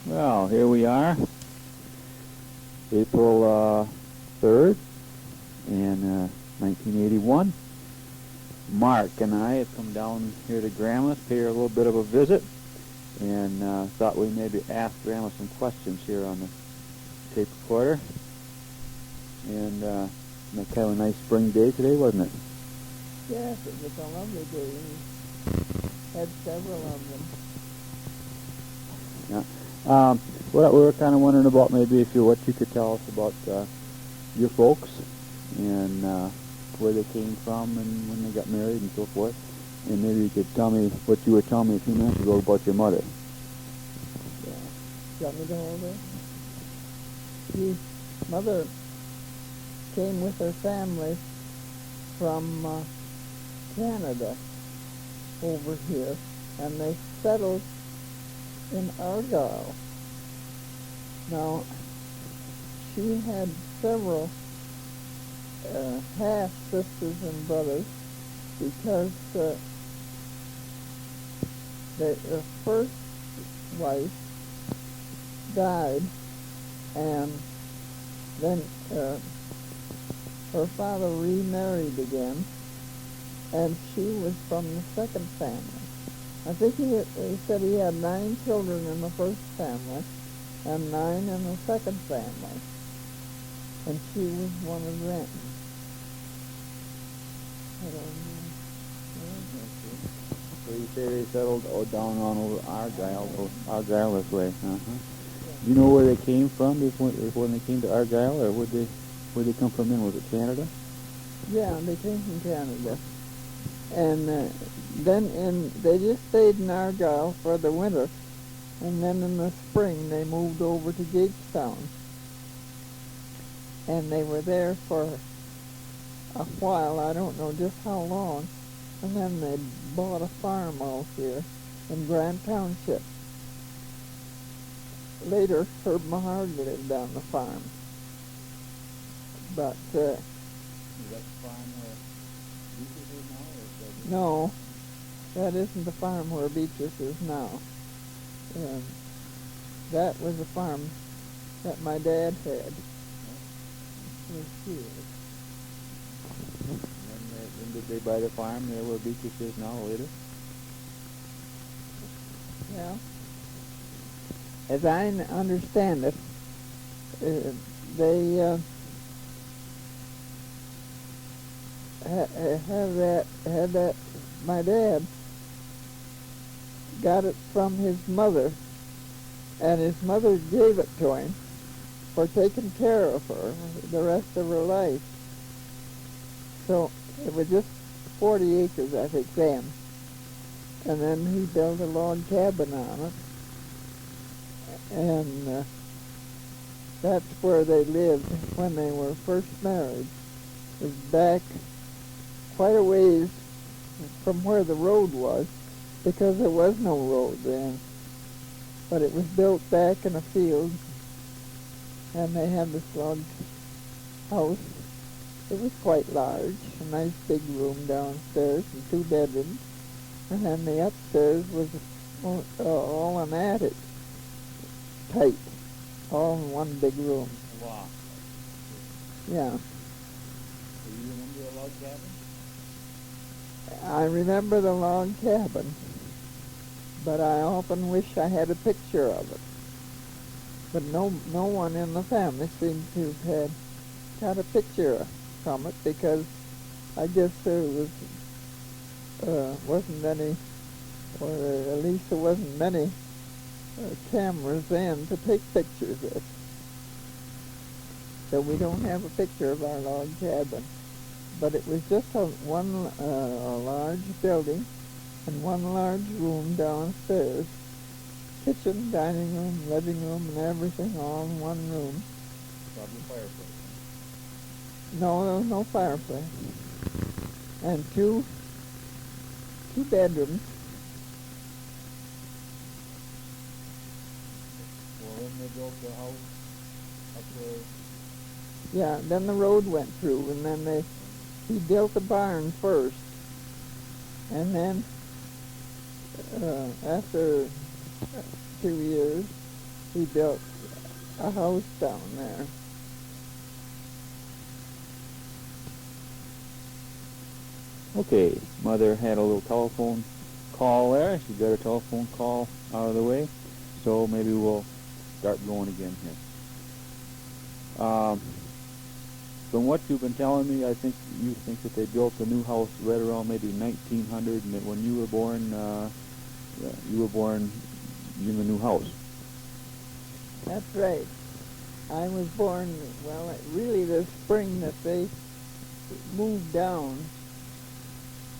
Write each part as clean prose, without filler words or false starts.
Well, here we are, April 3rd in 1981. Mark and I have come down here to Grandma's, pay her a little bit of a visit, and thought we maybe ask Grandma some questions here on the tape recorder. And kind of a nice spring day today, wasn't it? Yes, it was a lovely day. We had several of them. Yeah. What we were kind of wondering about maybe what you could tell us about your folks and where they came from and when they got married and so forth. And maybe you could tell me what you were telling me a few minutes ago about your mother. Yeah. You want me to hold her? His mother came with her family from Canada over here, and they settled in Argyle. Now, she had several half-sisters and brothers because their first wife died, and then her father remarried again, and she was from the second family. I think he said he had 9 children in the first family and 9 in the second family, and she was one of them. I don't know. So you say they settled down on over Argyle this way. Uh-huh. Do you know where they came from before they came to Argyle, or where they come from then? Was it Canada? Yeah, they came from Canada. And then they just stayed in Argyle for the winter, and then in the spring they moved over to Gagestown. And they were there for a while, I don't know just how long, and then they bought a farm out here in Grant Township. Later, Herb Mahard lived on the farm. But Is that the farm where Beatrice is now? no, that isn't the farm where Beatrice is now. That was a farm that my dad had. It was here. When did they buy the farm there where Beatrice is now later? Yeah. As I understand it, they had that. My dad got it from his mother, and his mother gave it to him for taking care of her the rest of her life. So it was just 40 acres, I think, then. And then he built a log cabin on it, and that's where they lived when they were first married. It was back quite a ways from where the road was, because there was no road then. But it was built back in a field, and they had this log house. It was quite large, a nice big room downstairs and 2 bedrooms, and then the upstairs was all an attic type, all in one big room. Wow. Yeah. Do you remember the log cabin? I remember the log cabin, but I often wish I had a picture of it. But no one in the family seemed to have got a picture from it, because I guess there wasn't any, or at least there wasn't many cameras then to take pictures with. So we don't have a picture of our log cabin. But it was just a large building and one large room downstairs. Kitchen, dining room, living room, and everything all in one room. Probably a fireplace. No, there was no fireplace. And two bedrooms. Well, then they built the house up there. Yeah, then the road went through, and then he built a barn first. And then after 2 years, he built a house down there. Okay, Mother had a little telephone call there. She got her telephone call out of the way, so maybe we'll start going again here. From what you've been telling me, I think you think that they built a new house right around maybe 1900, and that when you were born in the new house. That's right. I was born, well, really the spring that they moved down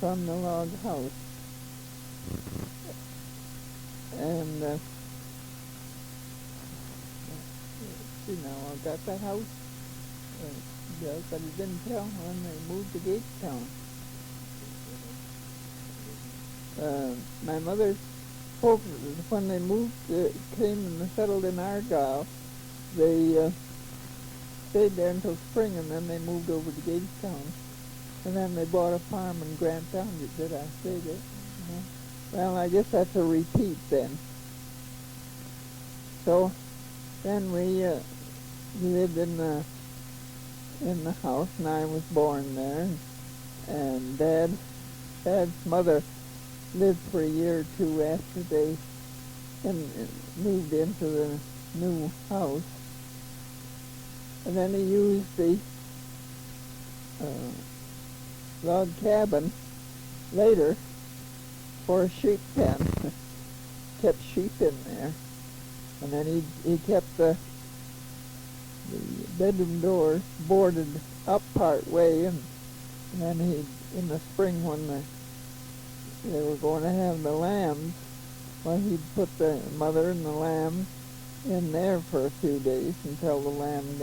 from the log house. And, you know, I got that house built, but it didn't tell when they moved to Gagetown. My mother's folks, when they moved, came and settled in Argyle, they stayed there until spring, and then they moved over to Gagetown. And then they bought a farm in Grant County. Did I say that? No? Well, I guess that's a repeat then. So then we lived in the house, and I was born there. And Dad's mother lived for a year or two after they moved into the new house. And then he used the log cabin later for a sheep pen. Kept sheep in there. And then he kept the bedroom doors boarded up part way, and then in the spring when they were going to have the lambs, well, he'd put the mother and the lamb in there for a few days until the lambs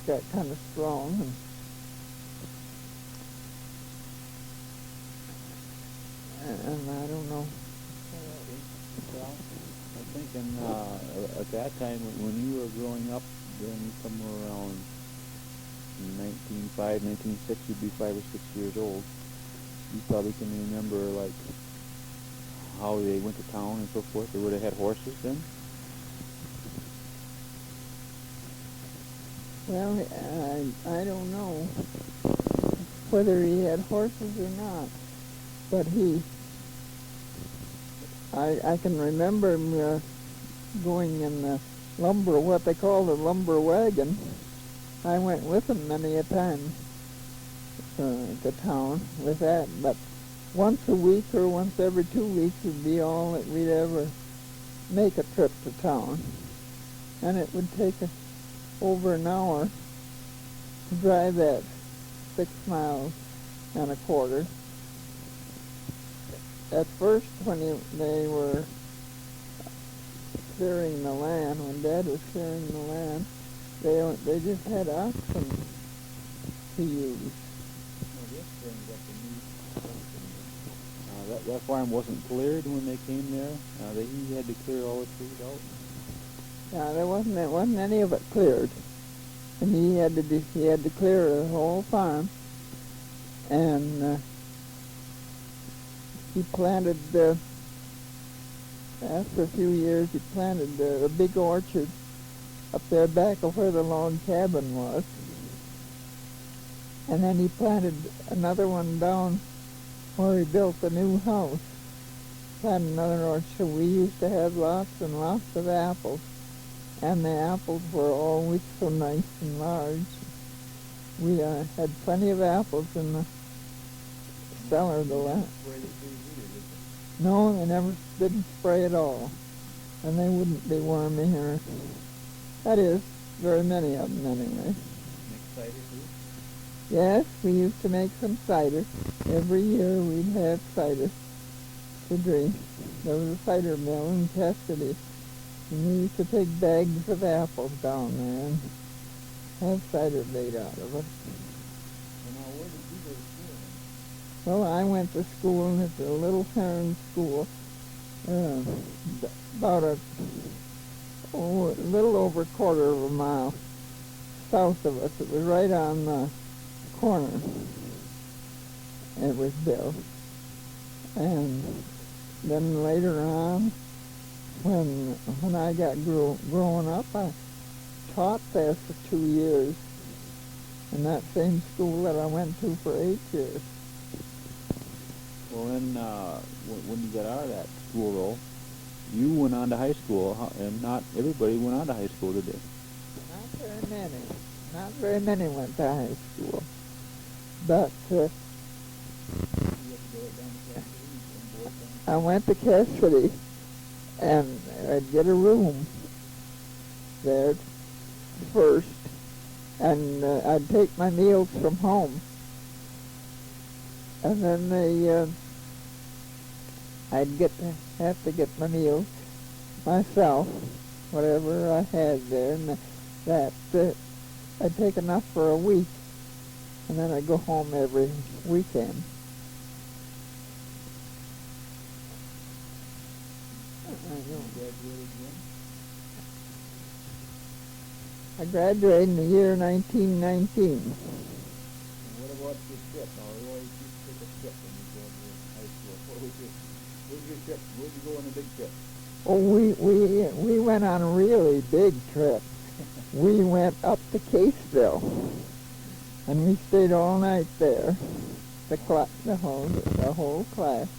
got kind of strong. And I don't know. Well, I'm thinking at that time when you were growing up, then somewhere around 1905, 1906, you'd be 5 or 6 years old. You probably can remember like how they went to town and so forth. They would have had horses then. Well, I don't know whether he had horses or not, but I can remember him going in the lumber, what they call the lumber wagon. I went with him many a time to town with that, but once a week or once every 2 weeks would be all that we'd ever make a trip to town. And it would take us over an hour to drive that 6 miles and a quarter. At first, when they were clearing the land, when Dad was clearing the land, they just had oxen to use. That farm wasn't cleared when they came there. He had to clear all the trees out. Yeah, there wasn't any of it cleared, and he had to clear the whole farm, and he planted after a few years he planted a big orchard up there back of where the log cabin was, and then he planted another one down where he built the new house. Planted another orchard. We used to have lots and lots of apples. And the apples were always so nice and large. We had plenty of apples in the cellar the last. No, they never didn't spray at all. And they wouldn't be wormy here. That is, very many of them anyway. Make cider too? Yes, we used to make some cider. Every year we'd have cider to drink. There was a cider mill in Cassidy. And we used to take bags of apples down there and have cider made out of it. Now, where did you go to school then? Well, I went to school at the Little Heron School, about a little over a quarter of a mile south of us. It was right on the corner. It was built. And then later on, when I got growing up, I taught there for 2 years in that same school that I went to for 8 years. Well, then, when you got out of that school, though, you went on to high school, and not everybody went on to high school, did they? Not very many. Not very many went to high school. But I went to Cassidy, and I'd get a room there first, and I'd take my meals from home. And then I'd have to get my meals myself, whatever I had there, and that I'd take enough for a week, and then I'd go home every weekend. I graduated in the year 1919. What about your trip? Now, you always used to take a trip when you go to high school. What was your trip? Where'd you go on a big trip? Oh, we went on a really big trip. We went up to Caseville, and we stayed all night there. The whole class.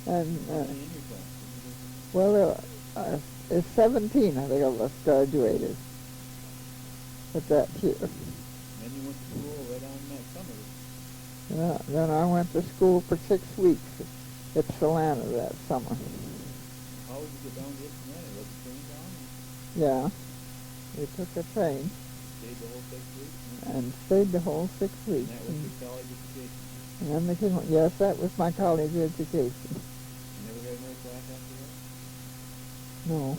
And well, it's 17, I think, of us graduated at that year. Then you went to school right on that summer. Then I went to school for 6 weeks at Salina that summer. How did you get down to Ypsilanti? Was the train down? Yeah, we took a train. Stayed the whole 6 weeks? And stayed the whole 6 weeks. And that was your college education? And then they came home. Yes, that was my college education. You never got another class after that? No.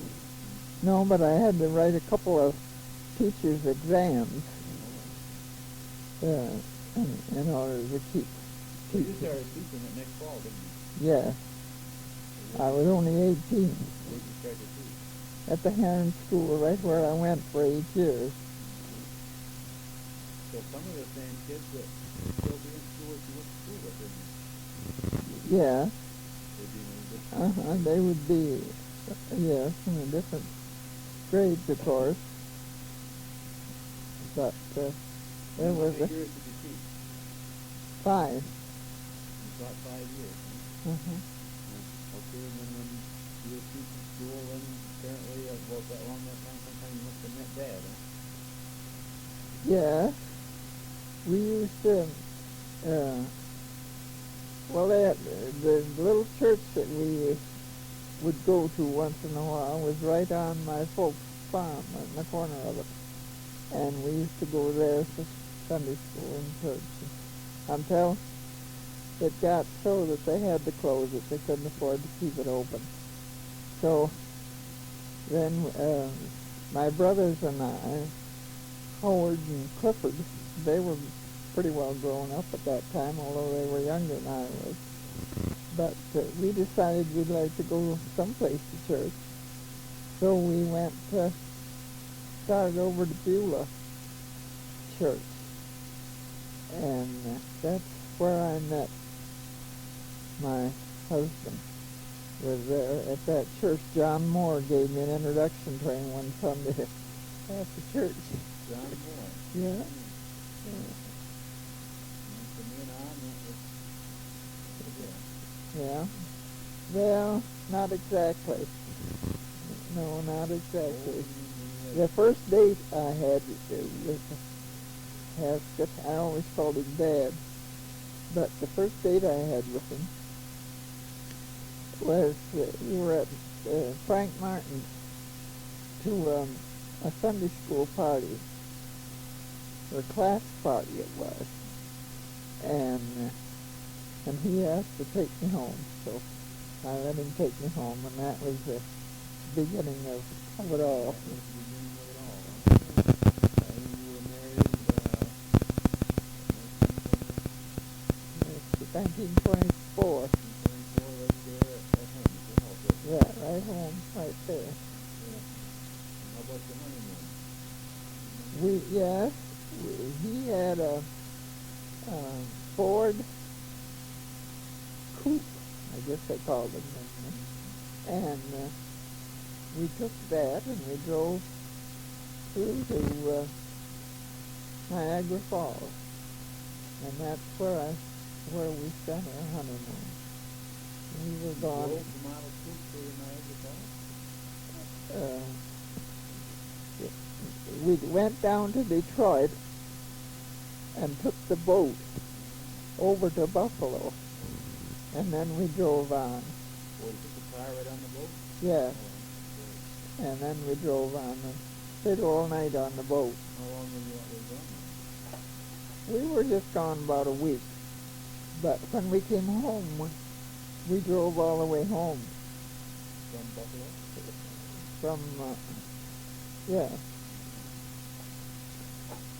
No, but I had to write a couple of teachers' exams in order to keep So you started teaching it next fall, didn't you? Yeah. I was only 18. Where did you start to teach? At the Heron School, right where I went for 8 years. So some of the same kids that still be in school as you went to school with, didn't you? Yeah. They'd be in a different They would be, yes, in a different grades, of course. But there was How many years did you teach? 5. You taught 5 years, huh? Uh-huh. Okay, and then when you were teaching school, then apparently about that long that time, sometime you must have met Dad, huh? Yeah. We used to, well, the little church that we would go to once in a while was right on my folks' farm, in the corner of it. And we used to go there for Sunday school and church until it got so that they had to close it. They couldn't afford to keep it open. So then my brothers and I, Howard and Clifford, they were pretty well grown up at that time, although they were younger than I was. But we decided we'd like to go someplace to church. So we went started over to Beulah Church. And that's where I met my husband. Was there at that church. John Moore gave me an introduction training one Sunday after church. John Moore. Yeah. Yeah. Well, not exactly. No, not exactly. The first date I had with Haskett, I always called him Dad, but the first date I had with him was we were at Frank Martin's to a Sunday school party, or class party it was, and he asked to take me home, so I let him take me home, and that was the beginning of it all. 1924. Yeah, right home, right there. How about the honeymoon? He had a Ford Coupe, I guess they called it, and we took that and we drove through to Niagara Falls, and that's where we spent our honeymoon. We were gone. Drove the Model Coupe to Niagara Falls? We went down to Detroit and took the boat over to Buffalo, and then we drove on. Well, you took the car right on the boat? Yeah, Oh, and then we drove on and stayed all night on the boat. how long were you We were just gone about a week, but when we came home, we drove all the way home from Buffalo? from, yeah.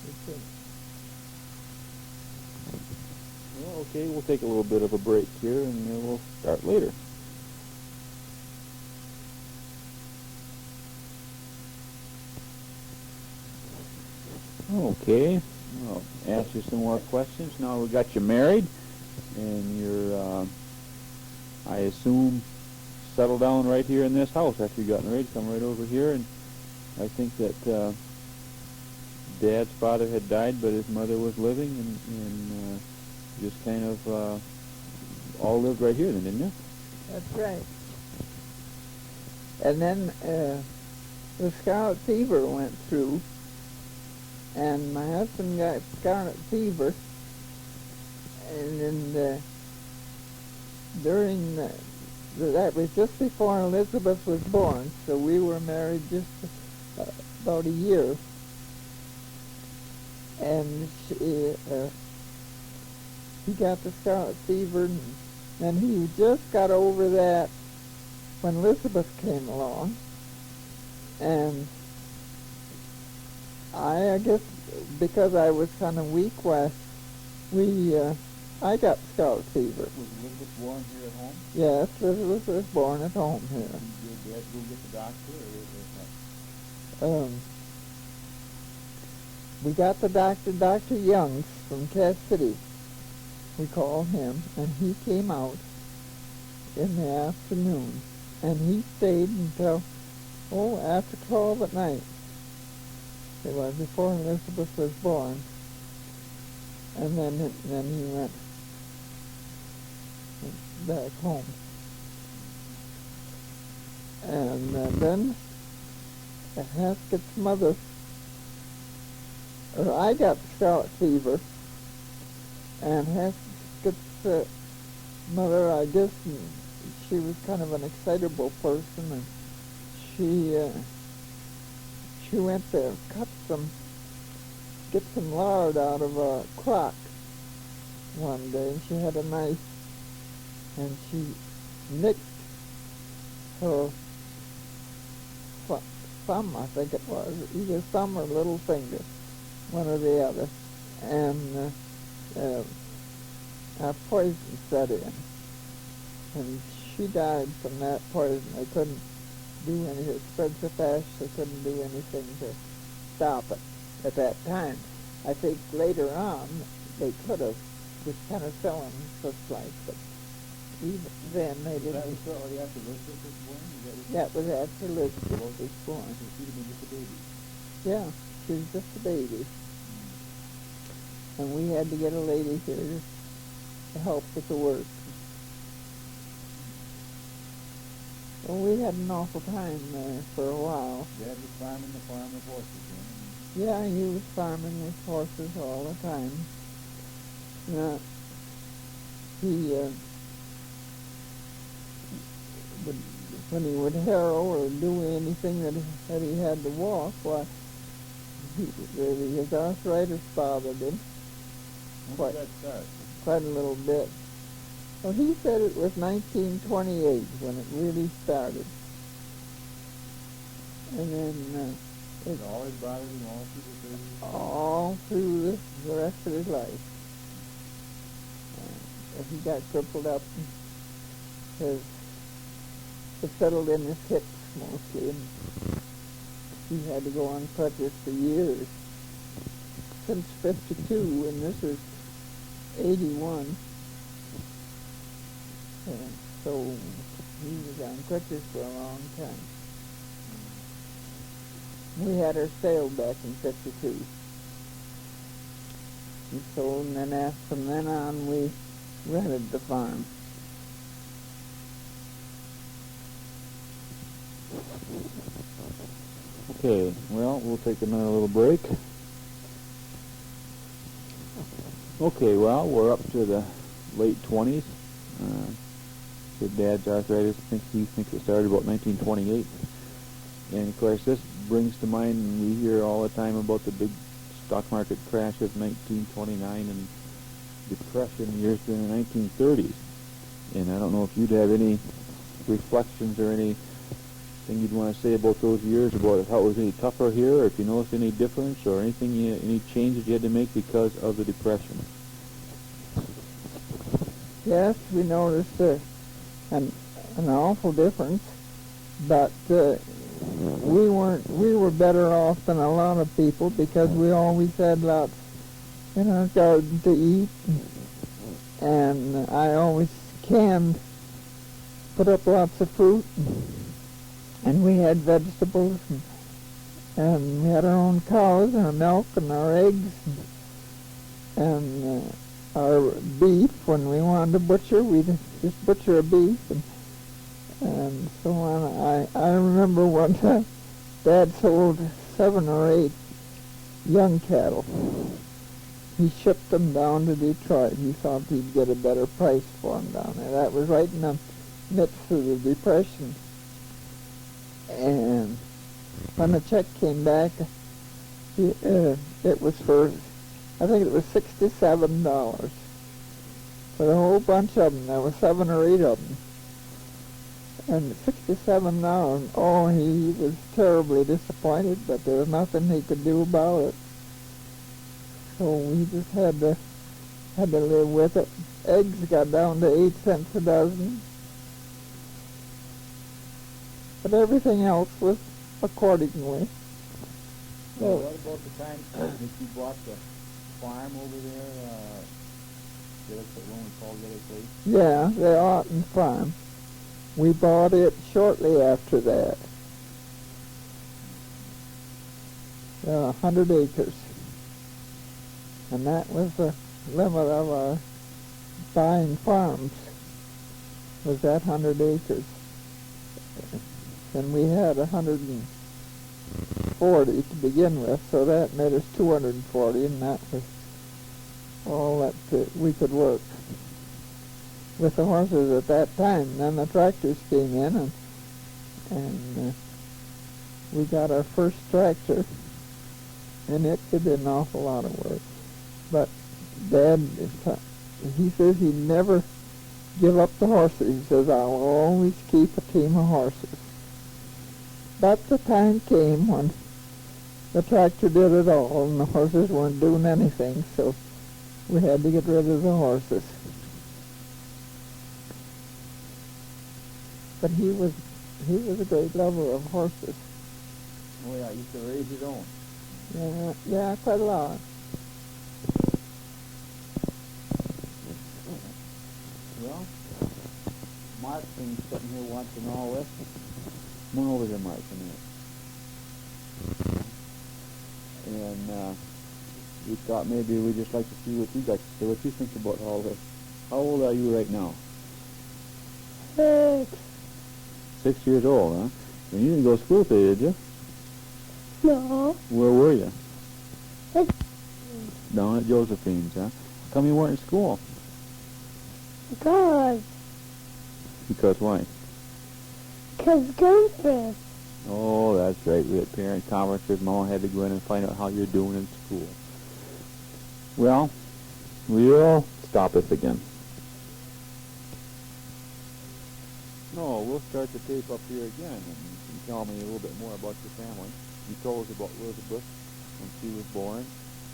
We did. Well, okay, we'll take a little bit of a break here, and then we'll start later. Okay, I'll ask you some more questions. Now we got you married, and you're, I assume, settled down right here in this house after you got married. Come right over here, and I think that Dad's father had died, but his mother was living, and just kind of all lived right here then, didn't you? That's right. And then the scarlet fever went through, and my husband got scarlet fever, and then during that was just before Elizabeth was born, so we were married just about a year. And he got the scarlet fever, and he just got over that when Elizabeth came along. And I guess because I was kind of weak, I got scarlet fever. Was Elizabeth born here at home? Yes, Elizabeth was born at home here. Did Dad go get the doctor, or was We got the doctor, Dr. Youngs from Cass City. We called him, and he came out in the afternoon, and he stayed until, after 12 at night. It was before Elizabeth was born, and then he went back home. And then Haskett's mother, I got scarlet fever, and Haskett's mother, I guess she was kind of an excitable person, and she went to get some lard out of a crock one day, and she had a knife, and she nicked her thumb, I think it was, either thumb or little finger, one or the other, and a poison set in, and she died from that poison. They couldn't do anything. It spread so fast they couldn't do anything to stop it at that time. I think later on they could have with penicillin and such like, but even then they didn't. that was shortly after Elizabeth was born? That was after Elizabeth was born. So she'd have been just a baby. Yeah, she was just a baby. And we had to get a lady here to help with the work. Well, we had an awful time there for a while. Dad was farming the farm with horses, Yeah, he was farming with horses all the time. When he would harrow or do anything that he had to walk, his arthritis bothered him When did that start? quite a little bit. Well, he said it was 1928 when it really started. And then It always bothered him all through the 30s? all through the rest of his life. He got crippled up. It settled in his hips mostly, and he had to go on crutches for years. Since 52, and this is 81. So he was on crutches for a long time. We had her sale back in 52. And so from then on, we rented the farm. Okay, well, we'll take another little break. Okay, well, we're up to the late 20s. Your dad's arthritis, he thinks it started about 1928. And, of course, this brings to mind, and we hear all the time about the big stock market crash of 1929 and depression years during the 1930s. And I don't know if you'd have any reflections or anything you'd want to say about those years, about how it was any tougher here, or if you noticed any difference or anything, any changes you had to make because of the depression. Yes, we noticed an awful difference, but we were better off than a lot of people because we always had lots in our garden to eat, and I always put up lots of fruit, and we had vegetables, and we had our own cows and our milk and our eggs, and our beef. When we wanted to butcher, we'd just butcher a beef, and so on. I remember one time Dad sold 7 or 8 young cattle. He shipped them down to Detroit. He thought he'd get a better price for them down there. That was right in the midst of the Depression. And when the check came back, it was for, I think it was $67 for a whole bunch of them. There were 7 or 8 of them. And $67, oh, he was terribly disappointed, but there was nothing he could do about it. So we just had to live with it. Eggs got down to 8 cents a dozen. But everything else was accordingly. Well, what about the time that you bought the farm over there? One we called the other place? Yeah, the Otten Farm. We bought it shortly after that. 100 acres. And that was the limit of our buying farms, was that 100 acres. And we had 140 to begin with, so that made us 240, and that was all that we could work with the horses at that time. Then the tractors came in, and we got our first tractor, and it did an awful lot of work. But Dad, he says he'd never give up the horses. He says, I will always keep a team of horses. But the time came when the tractor did it all, and the horses weren't doing anything, so we had to get rid of the horses. But he was a great lover of horses. Oh yeah, he used to raise his own. Yeah, quite a lot. Well, Mark's been sitting here watching all this. Come on over here, Mark, a minute. And we thought maybe we'd just like to see what you got to say, what you think about all this. How old are you right now? 6. 6 years old, huh? And you didn't go to school today, did you? No. Where were you? It's Down at Josephine's, huh? How come you weren't in school? because Why? conference. Oh, that's right. We had parent conferences. Mama had to go in and find out how you're doing in school. Well, we'll stop this again. No, we'll start the tape up here again, and you can tell me a little bit more about your family. You told us about Elizabeth when she was born.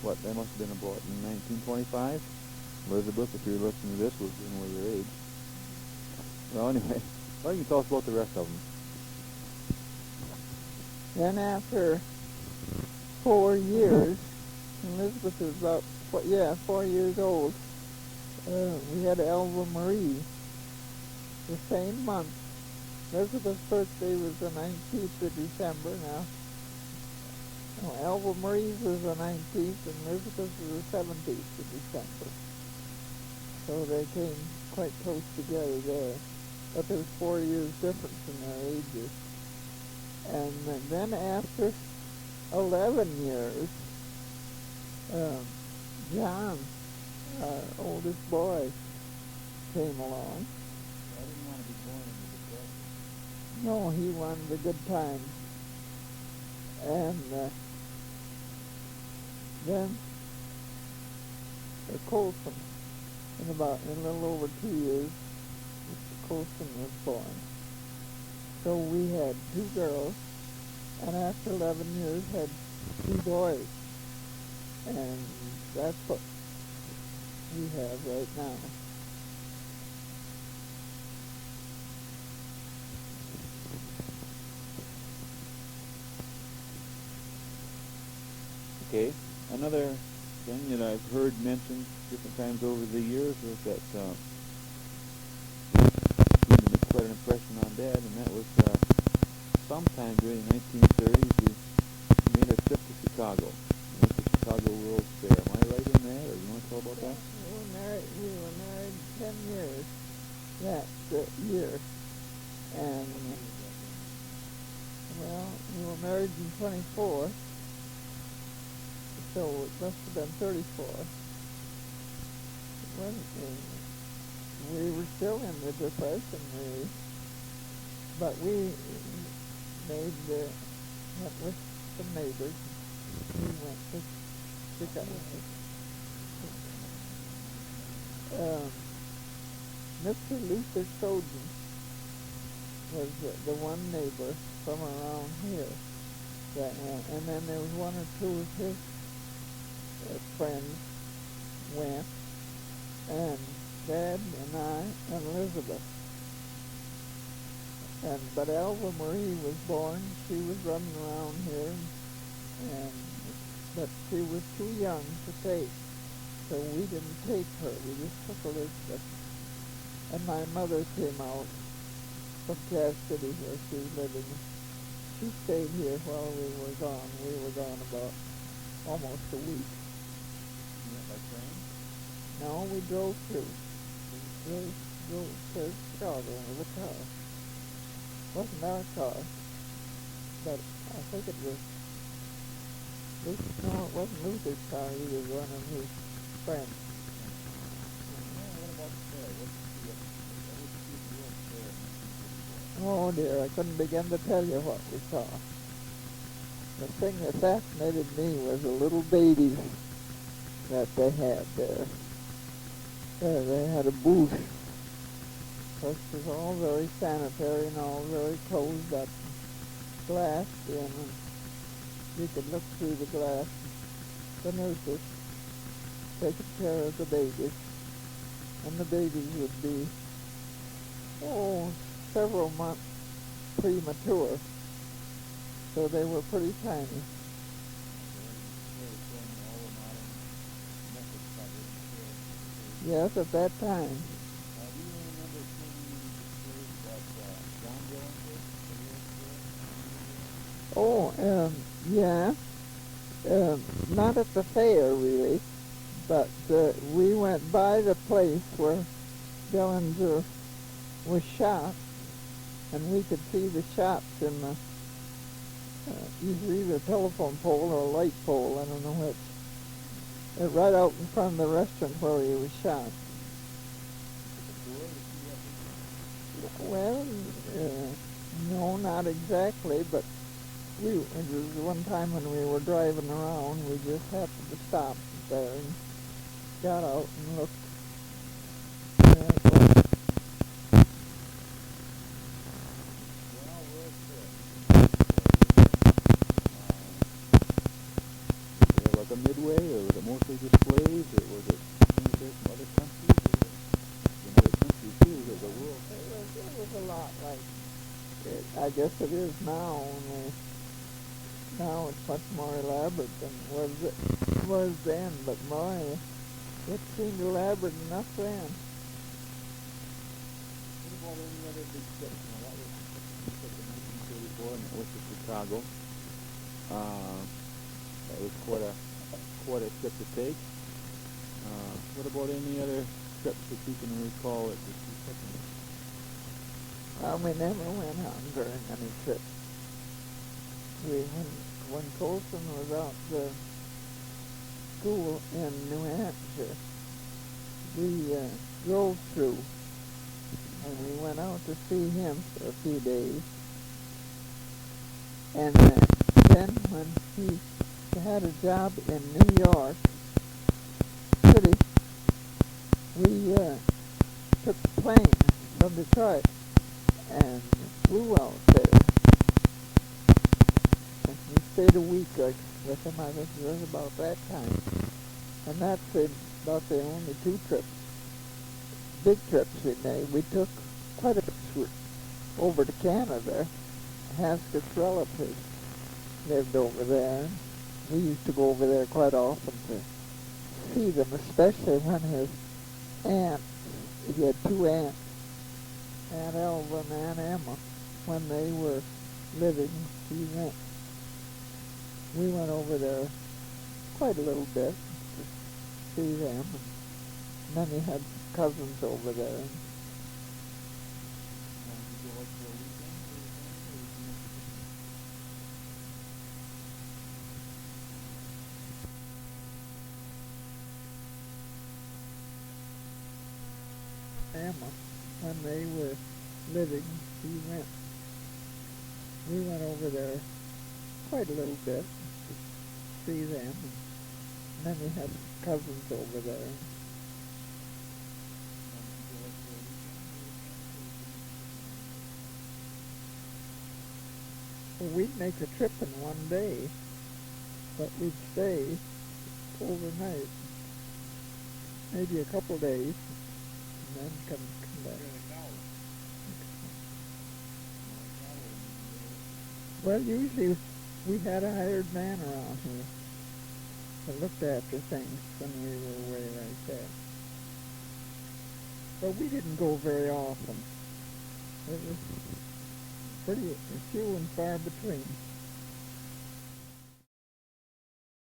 What, that must have been about in 1925? Elizabeth, if you're listening to this, was in your age. Well, anyway, well, you can tell us about the rest of them. Then after 4 years, Elizabeth was about 4 years old, we had Elva Marie. The same month. Elizabeth's birthday was the 19th of December. Now, No, Alva Marie's was the 19th and Elizabeth's was the 17th of December. So they came quite close together there. But there's 4 years difference in their ages. And then after 11 years, John, our oldest boy, came along. I didn't want to be born in the Depression. No, he wanted the good times. And then Colson, in a little over 2 years, Mr. Colson was born. So we had 2 girls, and after 11 years had 2 boys. And that's what we have right now. Okay. Another thing that I've heard mentioned different times over the years was that seemed to make quite an impression on Dad, and that was sometime during the 1930s we made a trip to Chicago. We went to Chicago World's Fair. Am I right in that, or you want to tell about that? We were married 10 years that year. And, well, we were married in 24. So it must have been 34. We were still in the Depression, really. But we went with some neighbors. We went to Chicago. Mr. Luther Soden was the one neighbor from around here that went. And then there was 1 or 2 of his friends went, and Dad and I and Elizabeth. But Alva Marie was born. She was running around here, but she was too young to take, so we didn't take her. We just took Elizabeth. And my mother came out from Cass City where she was living. She stayed here while we were gone. We were gone about almost a week. By train? No, we drove through. We drove to Chicago with a car. It wasn't our car, but I think it was no, it wasn't Luther's car. He was one of his friends. What about the fair? What did you see at the World's Fair in 1934? Oh dear, I couldn't begin to tell you what we saw. The thing that fascinated me was the little babies that they had there. They had a booth. It was all very sanitary and all very closed up, glassed in, and you could look through the glass. The nurses taking care of the babies, and the babies would be, several months premature, so they were pretty tiny. Yes, at that time. Do you remember seeing any displays that John Dillinger? Yeah. Not at the fair, really, but we went by the place where Dillinger was shot, and we could see the shots in the, usually the telephone pole or a light pole, I don't know which. Right out in front of the restaurant where he was shot. Well, no, not exactly, but it was one time when we were driving around, we just happened to stop there and got out and looked. Like a midway, or was it mostly displays, or was it things there from other countries, or from other countries too, because the world? It was a lot like it, I guess it is now, only now it's much more elaborate than it was then, but boy, it seemed elaborate enough then. What about any other big trips? That was in 1934, and that was to Chicago. That was quite a trip to take. What about any other trips that you can recall that you took? Well, we never went on very many trips. When Colson was out to school in New Hampshire, we drove through, and we went out to see him for a few days. And then when he had a job in New York City, we took the plane from Detroit and flew out there. And we stayed a week with him. I think it was about that time. And that's about the only two big trips we made. We took quite a bit over to Canada. Haskell's relatives lived over there. We used to go over there quite often to see them, especially when his aunt, he had two aunts, Aunt Elva and Aunt Emma, when they were living. We went over there quite a little bit to see them, and then he had cousins over there. Emma, when they were living, we went over there quite a little bit to see them, and then we had cousins over there. Well, we'd make a trip in one day, but we'd stay overnight, maybe a couple days, and then come back. Well, usually we had a hired man around here that looked after things when we were away like that. But we didn't go very often. It was pretty few and far between.